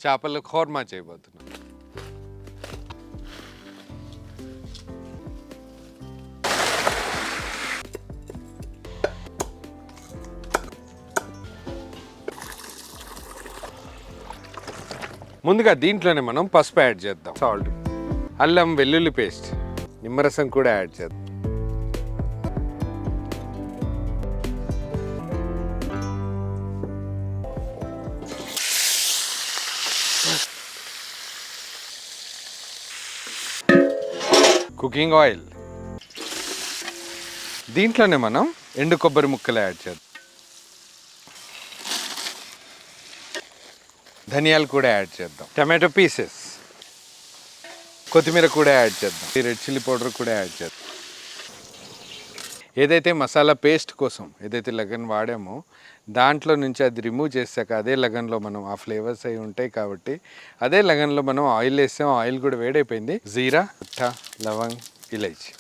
చేపల ఖోర్మా చేయబోతున్నాం. ముందుగా దీంట్లోనే మనం పసుపు యాడ్ చేద్దాం, సాల్ట్, అల్లం వెల్లుల్లి పేస్ట్, నిమ్మరసం కూడా యాడ్ చేద్దాం. కుకింగ్ ఆయిల్, దీంట్లోనే మనం ఎండు కొబ్బరి ముక్కలు యాడ్ చేద్దాం. ధనియాలు కూడా యాడ్ చేద్దాం. టమాటో పీసెస్, కొత్తిమీర కూడా యాడ్ చేద్దాం. రెడ్ చిల్లీ పౌడర్ కూడా యాడ్ చేద్దాం. ఏదైతే మసాలా పేస్ట్ కోసం ఏదైతే లగన్ వాడామో దాంట్లో నుంచి అది రిమూవ్ చేశాక అదే లగన్లో మనం ఆ ఫ్లేవర్స్ అవి ఉంటాయి కాబట్టి అదే లగన్లో మనం ఆయిల్ వేసాం. ఆయిల్ కూడా వేడైపోయింది. జీరా, అట్టా, లవంగ్, ఇలైచి